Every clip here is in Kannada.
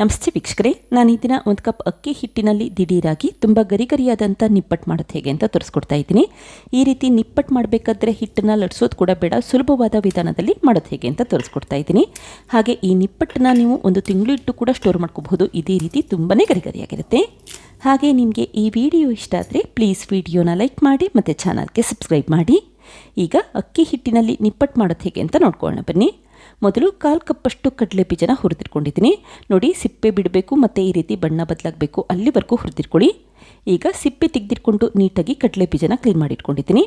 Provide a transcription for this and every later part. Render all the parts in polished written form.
ನಮಸ್ತೆ ವೀಕ್ಷಕರೇ, ನಾನು ಈ ದಿನ ಒಂದು ಕಪ್ ಅಕ್ಕಿ ಹಿಟ್ಟಿನಲ್ಲಿ ದಿಢೀರಾಗಿ ತುಂಬ ಗರಿಗರಿಯಾದಂಥ ನಿಪ್ಪಟ್ಟು ಮಾಡೋದು ಹೇಗೆ ಅಂತ ತೋರಿಸ್ಕೊಡ್ತಾ ಇದ್ದೀನಿ. ಈ ರೀತಿ ನಿಪ್ಪಟ್ಟು ಮಾಡಬೇಕಾದ್ರೆ ಹಿಟ್ಟನ್ನು ಲಟ್ಸೋದು ಕೂಡ ಬೇಡ, ಸುಲಭವಾದ ವಿಧಾನದಲ್ಲಿ ಮಾಡೋದು ಹೇಗೆ ಅಂತ ತೋರಿಸ್ಕೊಡ್ತಾ ಇದ್ದೀನಿ. ಹಾಗೆ ಈ ನಿಪ್ಪಟ್ಟನ್ನ ನೀವು ಒಂದು ತಿಂಗಳು ಇಟ್ಟು ಕೂಡ ಸ್ಟೋರ್ ಮಾಡ್ಕೋಬಹುದು. ಇದೇ ರೀತಿ ತುಂಬಾ ಗರಿಗರಿಯಾಗಿರುತ್ತೆ. ಹಾಗೆ ನಿಮಗೆ ಈ ವಿಡಿಯೋ ಇಷ್ಟ ಆದರೆ ಪ್ಲೀಸ್ ವಿಡಿಯೋನ ಲೈಕ್ ಮಾಡಿ ಮತ್ತು ಚಾನಲ್ಗೆ ಸಬ್ಸ್ಕ್ರೈಬ್ ಮಾಡಿ. ಈಗ ಅಕ್ಕಿ ಹಿಟ್ಟಿನಲ್ಲಿ ನಿಪ್ಪಟ್ಟು ಮಾಡೋದು ಹೇಗೆ ಅಂತ ನೋಡ್ಕೊಳ್ಳೋಣ ಬನ್ನಿ. ಮೊದಲು 1/4 ಕಪ್ಪಷ್ಟು ಕಡಲೆ ಬೀಜನ ಹುರಿದಿಟ್ಕೊಂಡಿದ್ದೀನಿ. ನೋಡಿ, ಸಿಪ್ಪೆ ಬಿಡಬೇಕು ಮತ್ತು ಈ ರೀತಿ ಬಣ್ಣ ಬದಲಾಗಬೇಕು, ಅಲ್ಲಿವರೆಗೂ ಹುರಿದಿಟ್ಕೊಳ್ಳಿ. ಈಗ ಸಿಪ್ಪೆ ತೆಗೆದಿಟ್ಕೊಂಡು ನೀಟಾಗಿ ಕಡಲೆ ಬೀಜನ ಕ್ಲೀನ್ ಮಾಡಿಟ್ಕೊಂಡಿದ್ದೀನಿ.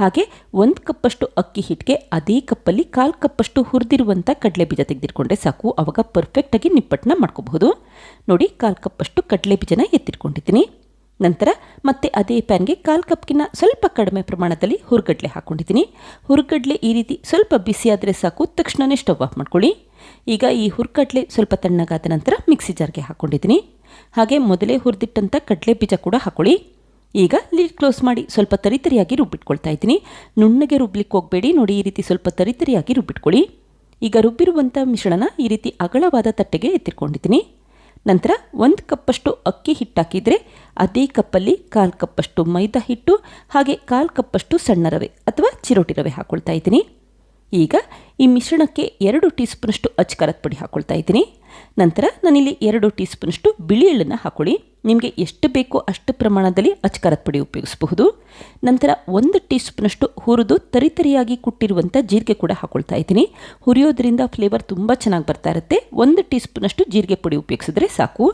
ಹಾಗೆ 1 ಕಪ್ಪಷ್ಟು ಅಕ್ಕಿ ಹಿಟ್ಟಿಗೆ ಅದೇ ಕಪ್ಪಲ್ಲಿ 1/4 ಕಪ್ಪಷ್ಟು ಹುರಿದಿರುವಂಥ ಕಡಲೆ ಬೀಜ ತೆಗೆದಿಟ್ಕೊಂಡ್ರೆ ಸಾಕು. ಆವಾಗ ಪರ್ಫೆಕ್ಟಾಗಿ ನಿಪ್ಪಟ್ಟನ್ನ ಮಾಡ್ಕೋಬಹುದು. ನೋಡಿ, 1/4 ಕಪ್ಪಷ್ಟು ಕಡಲೆ ಬೀಜನ ಎತ್ತಿಟ್ಕೊಂಡಿದ್ದೀನಿ. ನಂತರ ಮತ್ತೆ ಅದೇ ಪ್ಯಾನ್ಗೆ 1/4 ಕಪ್ಗಿನ್ನ ಸ್ವಲ್ಪ ಕಡಿಮೆ ಪ್ರಮಾಣದಲ್ಲಿ ಹುರ್ಗಡ್ಲೆ ಹಾಕ್ಕೊಂಡಿದ್ದೀನಿ. ಹುರ್ಗಡ್ಲೆ ಈ ರೀತಿ ಸ್ವಲ್ಪ ಬಿಸಿ ಆದರೆ ಸಾಕು, ತಕ್ಷಣವೇ ಸ್ಟವ್ ಆಫ್ ಮಾಡ್ಕೊಳ್ಳಿ. ಈಗ ಈ ಹುರ್ಗಡ್ಲೆ ಸ್ವಲ್ಪ ತಣ್ಣಗಾದ ನಂತರ ಮಿಕ್ಸಿ ಜಾರ್ಗೆ ಹಾಕ್ಕೊಂಡಿದ್ದೀನಿ. ಹಾಗೆ ಮೊದಲೇ ಹುರಿದಿಟ್ಟಂಥ ಕಡಲೆ ಬೀಜ ಕೂಡ ಹಾಕ್ಕೊಳ್ಳಿ. ಈಗ ಲಿಡ್ ಕ್ಲೋಸ್ ಮಾಡಿ ಸ್ವಲ್ಪ ತರಿತರಿಯಾಗಿ ರುಬ್ಬಿಟ್ಕೊಳ್ತಾ ಇದ್ದೀನಿ. ನುಣ್ಣಗೆ ರುಬ್ಲಿಕ್ಕೆ ಹೋಗಬೇಡಿ. ನೋಡಿ, ಈ ರೀತಿ ಸ್ವಲ್ಪ ತರಿತರಿಯಾಗಿ ರುಬ್ಬಿಟ್ಕೊಳ್ಳಿ. ಈಗ ರುಬ್ಬಿರುವಂಥ ಮಿಶ್ರಣ ಈ ರೀತಿ ಅಗಲವಾದ ತಟ್ಟೆಗೆ ಎತ್ತಿಟ್ಕೊಂಡಿದ್ದೀನಿ. ನಂತರ 1 ಕಪ್ಪಷ್ಟು ಅಕ್ಕಿ ಹಿಟ್ಟು ಹಾಕಿದರೆ ಅದೇ ಕಪ್ಪಲ್ಲಿ 1/4 ಕಪ್ಪಷ್ಟು ಮೈದಾ ಹಿಟ್ಟು ಹಾಗೆ 1/4 ಕಪ್ಪಷ್ಟು ಸಣ್ಣ ರವೆ ಅಥವಾ ಚಿರೋಟಿ ರವೆ ಹಾಕ್ಕೊಳ್ತಾ ಇದ್ದೀನಿ. ಈಗ ಈ ಮಿಶ್ರಣಕ್ಕೆ 2 ಟೀ ಸ್ಪೂನಷ್ಟು ಅಚ್ಚಕಾರದ ಪುಡಿ ಹಾಕ್ಕೊಳ್ತಾ ಇದ್ದೀನಿ. ನಂತರ ನಾನಿಲ್ಲಿ 2 ಟೀ ಸ್ಪೂನಷ್ಟು ಬಿಳಿ ಎಳ್ಳನ್ನು ಹಾಕ್ಕೊಳ್ಳಿ. ನಿಮಗೆ ಎಷ್ಟು ಬೇಕೋ ಅಷ್ಟು ಪ್ರಮಾಣದಲ್ಲಿ ಅಚ್ಚಕಾರದ ಪುಡಿ ಉಪಯೋಗಿಸಬಹುದು. ನಂತರ 1 ಟೀ ಸ್ಪೂನಷ್ಟು ಹುರಿದು ತರಿತರಿಯಾಗಿ ಕುಟ್ಟಿರುವಂಥ ಜೀರಿಗೆ ಕೂಡ ಹಾಕ್ಕೊಳ್ತಾ ಇದ್ದೀನಿ. ಹುರಿಯೋದ್ರಿಂದ ಫ್ಲೇವರ್ ತುಂಬ ಚೆನ್ನಾಗಿ ಬರ್ತಾ ಇರುತ್ತೆ. 1 ಟೀ ಸ್ಪೂನಷ್ಟು ಜೀರಿಗೆ ಪುಡಿ ಉಪಯೋಗಿಸಿದ್ರೆ ಸಾಕು.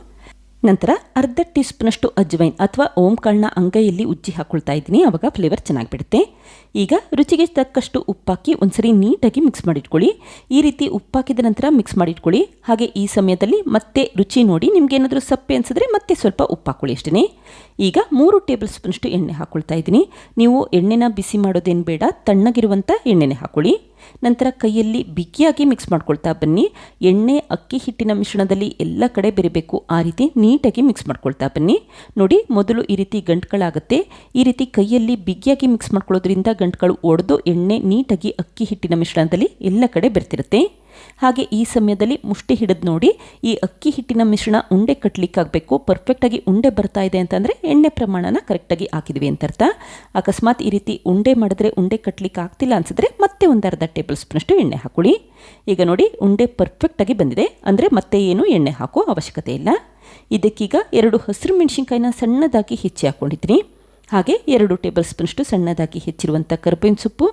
ನಂತರ ಅರ್ಧ ಟೀ ಸ್ಪೂನಷ್ಟು ಅಜ್ವೈನ್ ಅಥವಾ ಓಂಕಾಳನ್ನ ಅಂಗೈಯಲ್ಲಿ ಉಜ್ಜಿ ಹಾಕ್ಕೊಳ್ತಾ ಇದ್ದೀನಿ. ಆವಾಗ ಫ್ಲೇವರ್ ಚೆನ್ನಾಗಿ ಬಿಡುತ್ತೆ. ಈಗ ರುಚಿಗೆ ತಕ್ಕಷ್ಟು ಉಪ್ಪಾಕಿ ಒಂದ್ಸರಿ ನೀಟಾಗಿ ಮಿಕ್ಸ್ ಮಾಡಿಟ್ಕೊಳ್ಳಿ. ಈ ರೀತಿ ಉಪ್ಪಾಕಿದ ನಂತರ ಮಿಕ್ಸ್ ಮಾಡಿಟ್ಕೊಳ್ಳಿ. ಹಾಗೆ ಈ ಸಮಯದಲ್ಲಿ ಮತ್ತೆ ರುಚಿ ನೋಡಿ, ನಿಮ್ಗೇನಾದರೂ ಸಪ್ಪೆ ಅನಿಸಿದ್ರೆ ಮತ್ತೆ ಸ್ವಲ್ಪ ಉಪ್ಪು ಹಾಕ್ಕೊಳ್ಳಿ ಅಷ್ಟೇ. ಈಗ 3 ಟೇಬಲ್ ಸ್ಪೂನಷ್ಟು ಎಣ್ಣೆ ಹಾಕ್ಕೊಳ್ತಾ ಇದ್ದೀನಿ. ನೀವು ಎಣ್ಣೆನ ಬಿಸಿ ಮಾಡೋದೇನು ಬೇಡ, ತಣ್ಣಗಿರುವಂಥ ಎಣ್ಣೆನೇ ಹಾಕ್ಕೊಳ್ಳಿ. ನಂತರ ಕೈಯಲ್ಲಿ ಬಿಗಿಯಾಗಿ ಮಿಕ್ಸ್ ಮಾಡ್ಕೊಳ್ತಾ ಬನ್ನಿ. ಎಣ್ಣೆ ಅಕ್ಕಿ ಹಿಟ್ಟಿನ ಮಿಶ್ರಣದಲ್ಲಿ ಎಲ್ಲ ಕಡೆ ಬೆರಿಬೇಕು, ಆ ರೀತಿ ನೀಟಾಗಿ ಮಿಕ್ಸ್ ಮಾಡ್ಕೊಳ್ತಾ ಬನ್ನಿ. ನೋಡಿ, ಮೊದಲು ಈ ರೀತಿ ಗಂಟುಗಳಾಗುತ್ತೆ. ಈ ರೀತಿ ಕೈಯಲ್ಲಿ ಬಿಗಿಯಾಗಿ ಮಿಕ್ಸ್ ಮಾಡ್ಕೊಳ್ಳೋದ್ರಿಂದ ಗಂಟುಗಳು ಒಡೆದು ಎಣ್ಣೆ ನೀಟಾಗಿ ಅಕ್ಕಿ ಹಿಟ್ಟಿನ ಮಿಶ್ರಣದಲ್ಲಿ ಎಲ್ಲ ಕಡೆ ಬೆರ್ತಿರುತ್ತೆ. ಹಾಗೆ ಈ ಸಮಯದಲ್ಲಿ ಮುಷ್ಟಿ ಹಿಡಿದು ನೋಡಿ, ಈ ಅಕ್ಕಿ ಹಿಟ್ಟಿನ ಮಿಶ್ರಣ ಉಂಡೆ ಕಟ್ಟಲಿಕ್ಕಾಗಬೇಕು. ಪರ್ಫೆಕ್ಟಾಗಿ ಉಂಡೆ ಬರ್ತಾ ಇದೆ ಅಂತಂದರೆ ಎಣ್ಣೆ ಪ್ರಮಾಣನ ಕರೆಕ್ಟಾಗಿ ಹಾಕಿದ್ವಿ ಅಂತ ಅರ್ಥ. ಅಕಸ್ಮಾತ್ ಈ ರೀತಿ ಉಂಡೆ ಮಾಡಿದ್ರೆ ಉಂಡೆ ಕಟ್ಟಲಿಕ್ಕೆ ಆಗ್ತಿಲ್ಲ ಅನಿಸಿದ್ರೆ ಮತ್ತೆ ಒಂದು ಅರ್ಧ ಟೇಬಲ್ ಸ್ಪೂನಷ್ಟು ಎಣ್ಣೆ ಹಾಕೊಳ್ಳಿ. ಈಗ ನೋಡಿ, ಉಂಡೆ ಪರ್ಫೆಕ್ಟಾಗಿ ಬಂದಿದೆ, ಅಂದರೆ ಮತ್ತೆ ಏನು ಎಣ್ಣೆ ಹಾಕೋ ಅವಶ್ಯಕತೆ ಇಲ್ಲ. ಇದಕ್ಕೀಗ 2 ಹಸಿರು ಮೆಣಸಿನ್ಕಾಯಿನ ಸಣ್ಣದಾಗಿ ಹೆಚ್ಚಿ ಹಾಕ್ಕೊಂಡಿದ್ದೀನಿ. ಹಾಗೆ 2 ಟೇಬಲ್ ಸ್ಪೂನಷ್ಟು ಸಣ್ಣದಾಗಿ ಹೆಚ್ಚಿರುವಂಥ ಕರಿಬೇವಿನ ಸೊಪ್ಪು,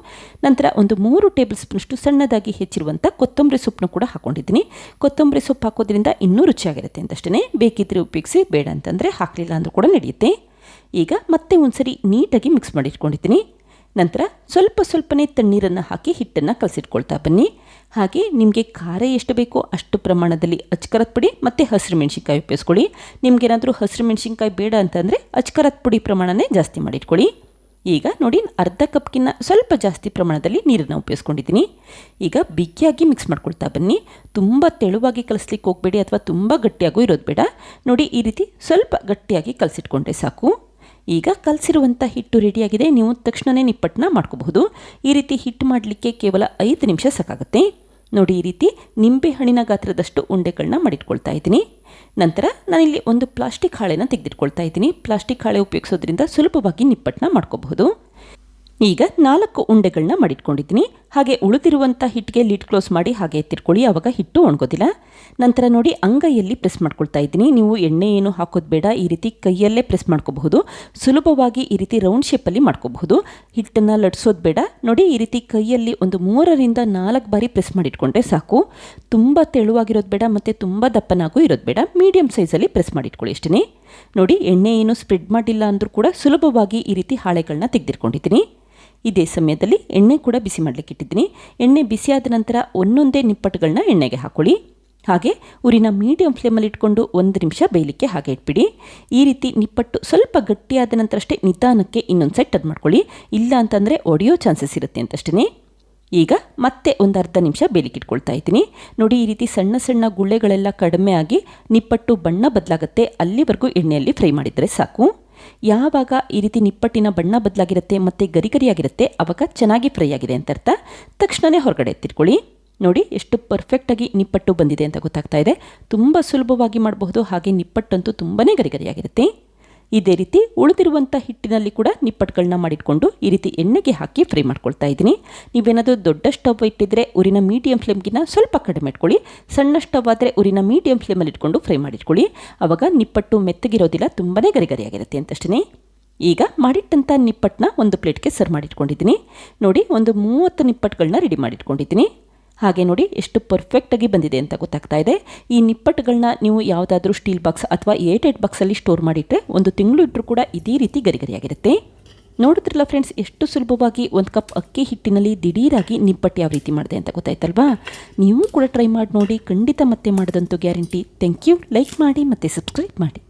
ನಂತರ ಒಂದು 3 ಟೇಬಲ್ ಸ್ಪೂನಷ್ಟು ಸಣ್ಣದಾಗಿ ಹೆಚ್ಚಿರುವಂಥ ಕೊತ್ತಂಬರಿ ಸೊಪ್ಪನ್ನು ಕೂಡ ಹಾಕ್ಕೊಂಡಿದ್ದೀನಿ. ಕೊತ್ತಂಬರಿ ಸೊಪ್ಪು ಹಾಕೋದ್ರಿಂದ ಇನ್ನೂ ರುಚಿಯಾಗಿರುತ್ತೆ ಅಂತಷ್ಟೇ. ಬೇಕಿದ್ರೆ ಉಪಯೋಗಿಸಿ, ಬೇಡ ಅಂತಂದರೆ ಹಾಕಲಿಲ್ಲ ಅಂದರೂ ಕೂಡ ನಡೆಯುತ್ತೆ. ಈಗ ಮತ್ತೆ ಒಂದ್ಸರಿ ನೀಟಾಗಿ ಮಿಕ್ಸ್ ಮಾಡಿಟ್ಕೊಂಡಿದ್ದೀನಿ. ನಂತರ ಸ್ವಲ್ಪನೇ ತಣ್ಣೀರನ್ನು ಹಾಕಿ ಹಿಟ್ಟನ್ನು ಕಲಸಿಟ್ಕೊಳ್ತಾ ಬನ್ನಿ. ಹಾಗೆ ನಿಮಗೆ ಖಾರ ಎಷ್ಟು ಬೇಕೋ ಅಷ್ಟು ಪ್ರಮಾಣದಲ್ಲಿ ಅಚ್ಚಕಾರದ ಪುಡಿ ಮತ್ತು ಹಸಿರು ಮೆಣಸಿನ್ಕಾಯಿ ಉಪಯೋಗಿಸ್ಕೊಳ್ಳಿ. ನಿಮಗೇನಾದರೂ ಹಸಿರು ಮೆಣಸಿನ್ಕಾಯಿ ಬೇಡ ಅಂತಂದರೆ ಅಚ್ಚಕಾರದ ಪುಡಿ ಪ್ರಮಾಣನೇ ಜಾಸ್ತಿ ಮಾಡಿಟ್ಕೊಳ್ಳಿ. ಈಗ ನೋಡಿ, ಅರ್ಧ ಕಪ್ಗಿನ್ನ ಸ್ವಲ್ಪ ಜಾಸ್ತಿ ಪ್ರಮಾಣದಲ್ಲಿ ನೀರನ್ನು ಉಪಯೋಗಿಸ್ಕೊಂಡಿದ್ದೀನಿ. ಈಗ ಬಿಗಿಯಾಗಿ ಮಿಕ್ಸ್ ಮಾಡ್ಕೊಳ್ತಾ ಬನ್ನಿ. ತುಂಬ ತೆಳುವಾಗಿ ಕಲಿಸ್ಲಿಕ್ಕೆ ಹೋಗಬೇಡಿ ಅಥವಾ ತುಂಬ ಗಟ್ಟಿಯಾಗೂ ಇರೋದು ಬೇಡ. ನೋಡಿ, ಈ ರೀತಿ ಸ್ವಲ್ಪ ಗಟ್ಟಿಯಾಗಿ ಕಲಸಿಟ್ಕೊಂಡ್ರೆ ಸಾಕು. ಈಗ ಕಲಸಿರುವಂಥ ಹಿಟ್ಟು ರೆಡಿಯಾಗಿದೆ. ನೀವು ತಕ್ಷಣವೇ ನಿಪ್ಪಟ್ಟನ್ನ ಮಾಡ್ಕೋಬಹುದು. ಈ ರೀತಿ ಹಿಟ್ಟು ಮಾಡಲಿಕ್ಕೆ ಕೇವಲ 5 ನಿಮಿಷ ಸಾಕಾಗುತ್ತೆ. ನೋಡಿ, ಈ ರೀತಿ ನಿಂಬೆ ಹಣ್ಣಿನ ಗಾತ್ರದಷ್ಟು ಉಂಡೆಗಳನ್ನ ಮಾಡಿಟ್ಕೊಳ್ತಾ ಇದ್ದೀನಿ. ನಂತರ ನಾನಿಲ್ಲಿ ಒಂದು ಪ್ಲಾಸ್ಟಿಕ್ ಹಾಳೆನ ತೆಗೆದಿಟ್ಕೊಳ್ತಾ ಇದ್ದೀನಿ. ಪ್ಲಾಸ್ಟಿಕ್ ಹಾಳೆ ಉಪಯೋಗಿಸೋದ್ರಿಂದ ಸುಲಭವಾಗಿ ನಿಪ್ಪಟ್ಟನ್ನ ಮಾಡ್ಕೋಬಹುದು. ಈಗ 4 ಉಂಡೆಗಳನ್ನ ಮಾಡಿಟ್ಕೊಂಡಿದ್ದೀನಿ. ಹಾಗೆ ಉಳಿದಿರುವಂಥ ಹಿಟ್ಟಿಗೆ ಲಿಡ್ ಕ್ಲೋಸ್ ಮಾಡಿ ಹಾಗೆ ಎತ್ತಿಟ್ಕೊಳ್ಳಿ, ಆವಾಗ ಹಿಟ್ಟು ಒಣಗೋದಿಲ್ಲ. ನಂತರ ನೋಡಿ, ಅಂಗೈಯಲ್ಲಿ ಪ್ರೆಸ್ ಮಾಡ್ಕೊಳ್ತಾ ಇದ್ದೀನಿ. ನೀವು ಎಣ್ಣೆ ಏನು ಹಾಕೋದು ಬೇಡ, ಈ ರೀತಿ ಕೈಯಲ್ಲೇ ಪ್ರೆಸ್ ಮಾಡ್ಕೋಬಹುದು. ಸುಲಭವಾಗಿ ಈ ರೀತಿ ರೌಂಡ್ ಶೇಪಲ್ಲಿ ಮಾಡ್ಕೋಬಹುದು. ಹಿಟ್ಟನ್ನು ಲಟ್ಸೋದು ಬೇಡ. ನೋಡಿ, ಈ ರೀತಿ ಕೈಯಲ್ಲಿ ಒಂದು 3 ರಿಂದ 4 ಬಾರಿ ಪ್ರೆಸ್ ಮಾಡಿಟ್ಕೊಂಡ್ರೆ ಸಾಕು. ತುಂಬ ತೆಳುವಾಗಿರೋದು ಬೇಡ ಮತ್ತು ತುಂಬ ದಪ್ಪನಾಗೂ ಇರೋದು ಬೇಡ, ಮೀಡಿಯಮ್ ಸೈಜಲ್ಲಿ ಪ್ರೆಸ್ ಮಾಡಿಟ್ಕೊಳ್ಳಿ ಅಷ್ಟೇ. ನೋಡಿ, ಎಣ್ಣೆ ಏನು ಸ್ಪ್ರೆಡ್ ಮಾಡಿಲ್ಲ ಅಂದರೂ ಕೂಡ ಸುಲಭವಾಗಿ ಈ ರೀತಿ ಹಾಳೆಗಳನ್ನ ತೆಗೆದಿಟ್ಕೊಂಡಿದ್ದೀನಿ. ಇದೇ ಸಮಯದಲ್ಲಿ ಎಣ್ಣೆ ಕೂಡ ಬಿಸಿ ಮಾಡಲಿಕ್ಕೆ ಇಟ್ಟಿದ್ದೀನಿ. ಎಣ್ಣೆ ಬಿಸಿಯಾದ ನಂತರ ಒಂದೊಂದೇ ನಿಪ್ಪಟ್ಟುಗಳನ್ನ ಎಣ್ಣೆಗೆ ಹಾಕ್ಕೊಳ್ಳಿ. ಹಾಗೆ ಉರಿನ ಮೀಡಿಯಂ ಫ್ಲೇಮಲ್ಲಿ ಇಟ್ಕೊಂಡು 1 ನಿಮಿಷ ಬೇಯಲಿಕ್ಕೆ ಹಾಗೆ ಇಟ್ಬಿಡಿ. ಈ ರೀತಿ ನಿಪ್ಪಟ್ಟು ಸ್ವಲ್ಪ ಗಟ್ಟಿಯಾದ ನಂತರ ಅಷ್ಟೇ ನಿಧಾನಕ್ಕೆ ಇನ್ನೊಂದು ಸೈಡ್ ಟರ್ನ್ ಮಾಡ್ಕೊಳ್ಳಿ, ಇಲ್ಲ ಅಂತಂದರೆ ಒಡೆಯೋ ಚಾನ್ಸಸ್ ಇರುತ್ತೆ ಅಂತಷ್ಟೇ. ಈಗ ಮತ್ತೆ ಒಂದು ಅರ್ಧ ನಿಮಿಷ ಬೇಯಲಿಕ್ಕೆ ಇಟ್ಕೊಳ್ತಾ ಇದ್ದೀನಿ. ನೋಡಿ, ಈ ರೀತಿ ಸಣ್ಣ ಸಣ್ಣ ಗುಳ್ಳೆಗಳೆಲ್ಲ ಕಡಿಮೆ ಆಗಿ ನಿಪ್ಪಟ್ಟು ಬಣ್ಣ ಬದಲಾಗುತ್ತೆ, ಅಲ್ಲಿವರೆಗೂ ಎಣ್ಣೆಯಲ್ಲಿ ಫ್ರೈ ಮಾಡಿದರೆ ಸಾಕು. ಯಾವಾಗ ಈ ರೀತಿ ನಿಪ್ಪಟ್ಟಿನ ಬಣ್ಣ ಬದಲಾಗಿರುತ್ತೆ ಮತ್ತು ಗರಿಗರಿಯಾಗಿರುತ್ತೆ, ಆವಾಗ ಚೆನ್ನಾಗಿ ಫ್ರೈ ಆಗಿದೆ ಅಂತ ಅರ್ಥ. ತಕ್ಷಣವೇ ಹೊರಗಡೆ ಎತ್ತಿಟ್ಕೊಳ್ಳಿ. ನೋಡಿ ಎಷ್ಟು ಪರ್ಫೆಕ್ಟಾಗಿ ನಿಪ್ಪಟ್ಟು ಬಂದಿದೆ ಅಂತ ಗೊತ್ತಾಗ್ತಾ ಇದೆ. ತುಂಬ ಸುಲಭವಾಗಿ ಮಾಡಬಹುದು, ಹಾಗೆ ನಿಪ್ಪಟ್ಟಂತೂ ತುಂಬಾ ಗರಿಗರಿಯಾಗಿರುತ್ತೆ. ಇದೇ ರೀತಿ ಉಳಿದಿರುವಂಥ ಹಿಟ್ಟಿನಲ್ಲಿ ಕೂಡ ನಿಪ್ಪಟ್ಟುಗಳನ್ನ ಮಾಡಿಟ್ಕೊಂಡು ಈ ರೀತಿ ಎಣ್ಣೆಗೆ ಹಾಕಿ ಫ್ರೈ ಮಾಡ್ಕೊಳ್ತಾ ಇದ್ದೀನಿ. ನೀವೇನಾದರೂ ದೊಡ್ಡ ಸ್ಟವ್ ಇಟ್ಟಿದ್ರೆ ಉರಿನ ಮೀಡಿಯಂ ಫ್ಲೇಮ್ಗಿನ ಸ್ವಲ್ಪ ಕಡಿಮೆ ಇಟ್ಕೊಳ್ಳಿ. ಸಣ್ಣ ಸ್ಟವ್ ಆದರೆ ಉರಿನ ಮೀಡಿಯಂ ಫ್ಲೇಮಲ್ಲಿ ಇಟ್ಕೊಂಡು ಫ್ರೈ ಮಾಡಿಟ್ಕೊಳ್ಳಿ. ಆವಾಗ ನಿಪ್ಪಟ್ಟು ಮೆತ್ತಗಿರೋದಿಲ್ಲ, ತುಂಬಾ ಗರಿಗರಿಯಾಗಿರುತ್ತೆ ಅಂತಷ್ಟೇ. ಈಗ ಮಾಡಿಟ್ಟಂಥ ನಿಪ್ಪಟ್ಟನ್ನ ಒಂದು ಪ್ಲೇಟ್ಗೆ ಸರ್ವ್ ಮಾಡಿಟ್ಕೊಂಡಿದ್ದೀನಿ. ನೋಡಿ, ಒಂದು 30 ನಿಪ್ಪಟ್ಟುಗಳನ್ನ ರೆಡಿ ಮಾಡಿಟ್ಕೊಂಡಿದ್ದೀನಿ. ಹಾಗೆ ನೋಡಿ ಎಷ್ಟು ಪರ್ಫೆಕ್ಟಾಗಿ ಬಂದಿದೆ ಅಂತ ಗೊತ್ತಾಗ್ತಾ ಇದೆ. ಈ ನಿಪ್ಪಟ್ಟುಗಳನ್ನ ನೀವು ಯಾವುದಾದ್ರೂ ಸ್ಟೀಲ್ ಬಾಕ್ಸ್ ಅಥವಾ ಏರ್ಟೈಟ್ ಬಾಕ್ಸಲ್ಲಿ ಸ್ಟೋರ್ ಮಾಡಿಟ್ಟರೆ 1 ತಿಂಗಳು ಇಟ್ಟರೂ ಕೂಡ ಇದೇ ರೀತಿ ಗರಿಗರಿಯಾಗಿರುತ್ತೆ. ನೋಡಿದ್ರಲ್ಲ ಫ್ರೆಂಡ್ಸ್, ಎಷ್ಟು ಸುಲಭವಾಗಿ 1 ಕಪ್ ಅಕ್ಕಿ ಹಿಟ್ಟಿನಲ್ಲಿ ದಿಢೀರಾಗಿ ನಿಪ್ಪಟ್ಟು ಯಾವ ರೀತಿ ಮಾಡಿದೆ ಅಂತ ಗೊತ್ತಾಯ್ತಲ್ವಾ? ನೀವು ಕೂಡ ಟ್ರೈ ಮಾಡಿ ನೋಡಿ, ಖಂಡಿತ ಮತ್ತೆ ಮಾಡೋದಂತೂ ಗ್ಯಾರಂಟಿ. Thank you. ಲೈಕ್ ಮಾಡಿ ಮತ್ತು ಸಬ್ಸ್ಕ್ರೈಬ್ ಮಾಡಿ.